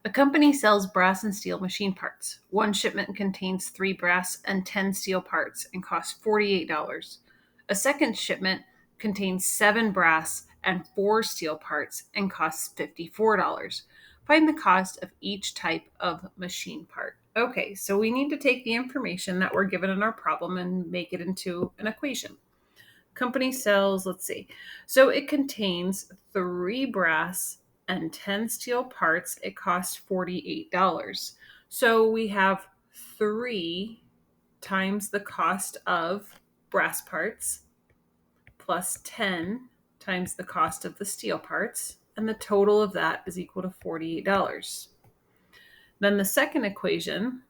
A company sells brass and steel machine parts. One shipment contains 3 brass and 10 steel parts and costs $48. A second shipment contains 7 brass and 4 steel parts and costs $54. Find the cost of each type of machine part. Okay, so we need to take the information that we're given in our problem and make it into an equation. Company sells, let's see. So it contains 3 brass and 10 steel parts. It costs $48. So we have 3 times the cost of brass parts plus 10 times the cost of the steel parts. And the total of that is equal to $48. Then the second equation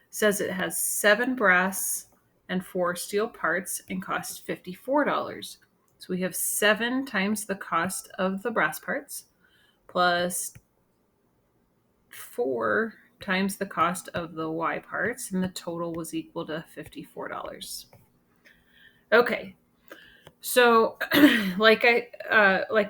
says it has 7 brass and 4 steel parts and costs $54. So we have 7 times the cost of the brass parts plus 4 times the cost of the Y parts, and the total was equal to $54. Okay, so like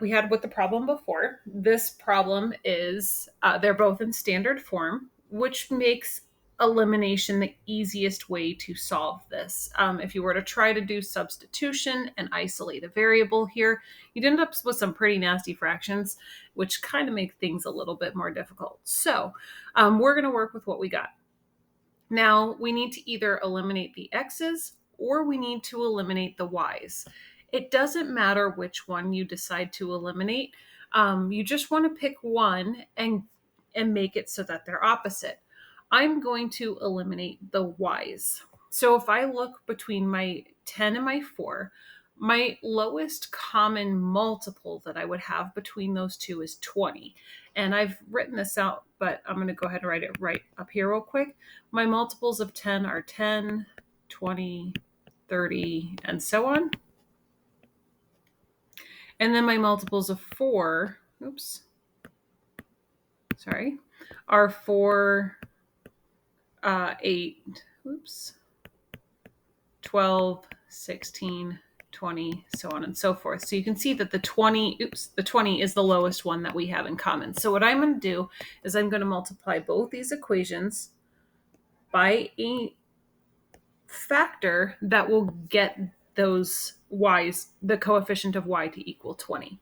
we had with the problem before, this problem is they're both in standard form, which makes elimination the easiest way to solve this. If you were to try to do substitution and isolate a variable here, you'd end up with some pretty nasty fractions, which kind of make things a little bit more difficult. So we're going to work with what we got. Now we need to either eliminate the x's or we need to eliminate the y's. It doesn't matter which one you decide to eliminate. You just want to pick one and make it so that they're opposite. I'm going to eliminate the y's. So if I look between my 10 and my 4, my lowest common multiple that I would have between those two is 20. And I've written this out, but I'm going to go ahead and write it right up here real quick. My multiples of 10 are 10, 20, 30, and so on. And then my multiples of 4, are 4, 8, 12, 16, 20, so on and so forth. So you can see that the 20 is the lowest one that we have in common. So what I'm going to do is I'm going to multiply both these equations by a factor that will get those y's, the coefficient of y to equal 20.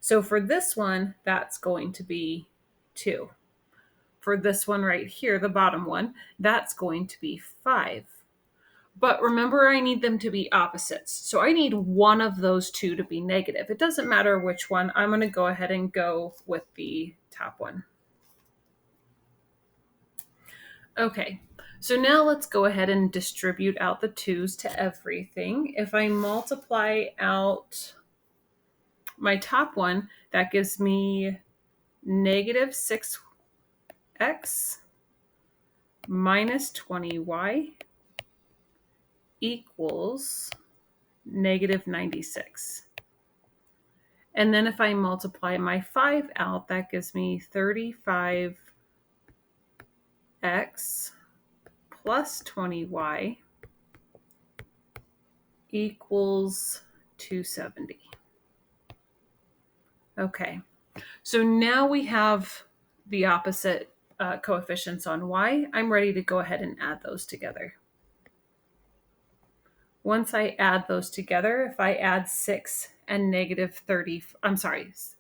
So for this one, that's going to be 2. For this one right here, the bottom one, that's going to be 5. But remember, I need them to be opposites. So I need one of those two to be negative. It doesn't matter which one. I'm going to go ahead and go with the top one. Okay, so now let's go ahead and distribute out the 2's to everything. If I multiply out my top one, that gives me negative 6x minus 20y equals negative 96. And then if I multiply my 5 out, that gives me 35x plus 20y equals 270. Okay, so now we have the opposite coefficients on y. I'm ready to go ahead and add those together. Once I add those together, if I add 6 and negative 30,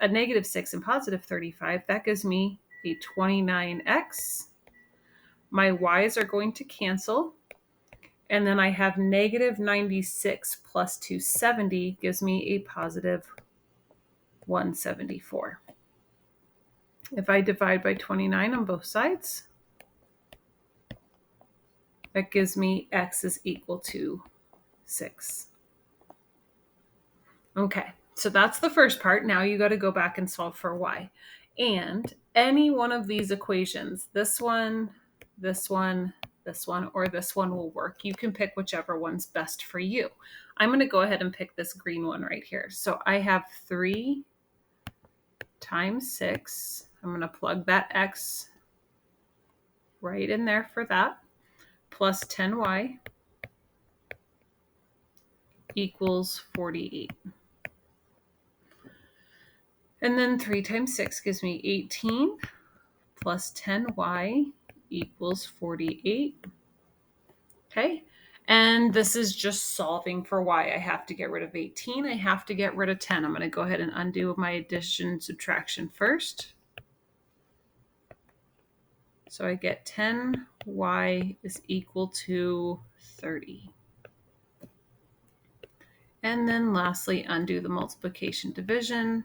a negative 6 and positive 35, that gives me a 29x. My y's are going to cancel. And then I have negative 96 plus 270 gives me a positive 174. If I divide by 29 on both sides, that gives me x is equal to 6. Okay, so that's the first part. Now you got to go back and solve for y. And any one of these equations, this one, this one, this one, or this one will work. You can pick whichever one's best for you. I'm going to go ahead and pick this green one right here. So I have 3 times 6. I'm going to plug that x right in there for that, plus 10y equals 48. And then 3 times 6 gives me 18 plus 10y equals 48. Okay. And this is just solving for y. I have to get rid of 18. I have to get rid of 10. I'm going to go ahead and undo my addition and subtraction first. So I get 10y is equal to 30. And then lastly, undo the multiplication division.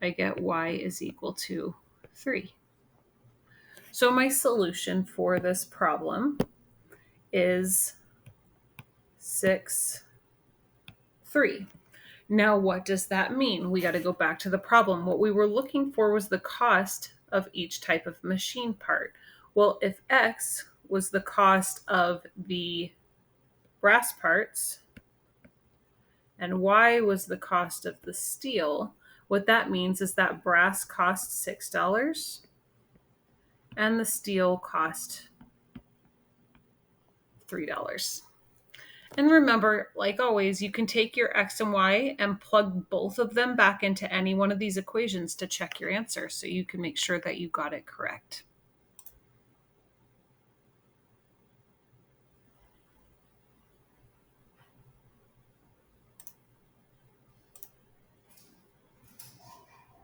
I get y is equal to 3. So my solution for this problem is 6, 3. Now, what does that mean? We got to go back to the problem. What we were looking for was the cost of each type of machine part. Well, if X was the cost of the brass parts and Y was the cost of the steel, what that means is that brass cost $6 and the steel cost $3. And remember, like always, you can take your X and Y and plug both of them back into any one of these equations to check your answer so you can make sure that you got it correct.